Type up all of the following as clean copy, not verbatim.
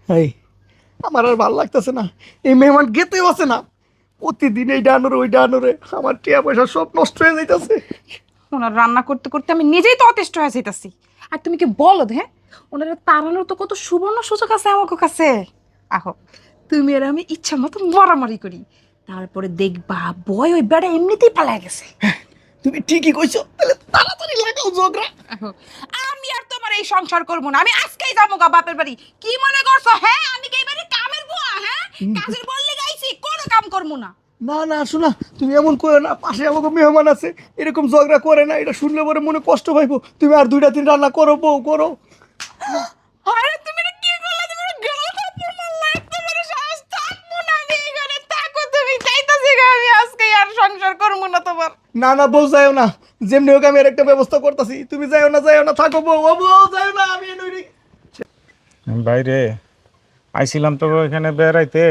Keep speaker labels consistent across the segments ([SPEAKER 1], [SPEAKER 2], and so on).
[SPEAKER 1] এই আমার আর ভালো লাগতেছে না, এই মেহমান গেতেও আছে না, প্রতিদিন এই ডানোরে ওই ডানোরে আমার টিয়া পয়সা সব নষ্ট হয়ে যাইতেছে।
[SPEAKER 2] ওনার রান্না করতে করতে আমি নিজেই তো অতিষ্ঠ হয়ে যাইতাছি। আর তুমি কি বলো হ্যাঁ, ওনারা তাড়ানোর তো কত সুবর্ণ সুযোগ আছে আমার কাছে। আহো, তুমি আর আমি ইচ্ছা মতো মারামারি করি, তারপরে দেখবা বয় ওই বেড়া এমনিতেই পালায় গেছে।
[SPEAKER 1] তুমি ঠিকই কইছো, তাহলে তাড়াতাড়ি লাগাও ঝগড়া।
[SPEAKER 2] আহো, আমি আর তোমার এই সংসার করবো না, আমি আজকেই যাবো গা বাপের বাড়ি। কি মনে করছো হ্যাঁ, আমি কি এবারে কামের বুয়া? হ্যাঁ, কাজের বললে গাইছি, কোনো কাম করবো না।
[SPEAKER 1] না না শোনা, তুমি এমন করো না, পাশে আমাকে মেহমান আছে, এরকম ঝগড়া করে না, এটা শুনলে পরে মনে কষ্ট পাইবো। তুমি আর 2-3 রান্না করো, বউ করো।
[SPEAKER 2] আরে তুমি এটা কি করলে? তুমি এটা গেল থাপ্পড় মারলা, তোমার সাহস থাকবো না আমি এখানে। থাকো তুমি, যাইতাছি গা আমি আজকে, আর সংসার করবো না তোমার।
[SPEAKER 1] না না বউ যাইও না, যেমনি হোক আমি এর একটা ব্যবস্থা করতেছি, তুমি যাইও না, যাইও না, থাকো বউ, ও বউ যাইও না, আমি
[SPEAKER 3] বাইরে আইছিলাম তো এখানে বেড়াইতে,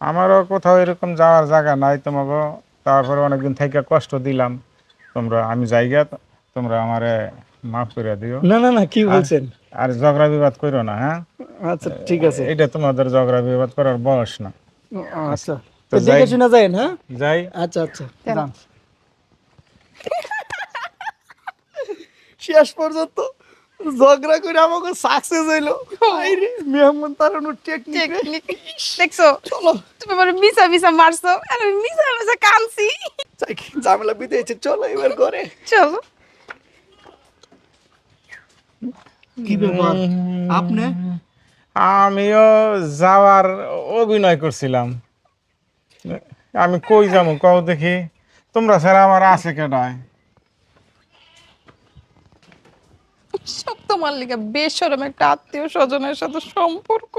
[SPEAKER 3] আমারও কোথাও এরকম যাওয়ার জায়গা নাই তোমাকে। তারপরে অনেকদিন থেকে কষ্ট দিলাম তোমরা, আমি জায়গা তোমরা আমারে মাফ করে দিও।
[SPEAKER 1] না না না, কি বলছেন?
[SPEAKER 3] আর ঝগড়া বিবাদ করো না, হ্যাঁ?
[SPEAKER 1] আচ্ছা ঠিক আছে,
[SPEAKER 3] এটা তোমাদের ঝগড়া বিবাদ করার বয়স না।
[SPEAKER 1] আচ্ছা
[SPEAKER 3] তো
[SPEAKER 1] তো দেখে শোনা যায় না।
[SPEAKER 3] যাই।
[SPEAKER 1] আচ্ছা আচ্ছা যান। শেষ পর্যন্ত ঝগড়া করে আমাকে সাকসেস হইলো। আইরে মেহমান তাড়ানোর টেকনিক।
[SPEAKER 2] টেকনিক দেখছো?
[SPEAKER 1] চলো
[SPEAKER 2] তুমি বলে মিছা মিছা মারছো, আর আমি মিছা মিছা কানছি।
[SPEAKER 1] যাই, ঝামেলা বিদেছে, চলো এবার করে।
[SPEAKER 2] চলো।
[SPEAKER 1] কি ব্যাপার আপনি?
[SPEAKER 3] আমিও যাওয়ার অভিনয় করছিলাম। আমি কই যাবো কও দেখি, তোমরা ছাড়া আমার আছে কেডায়?
[SPEAKER 2] সব তোমার লিগা, বেশরম একটা আত্মীয় স্বজনের সাথে সম্পর্ক।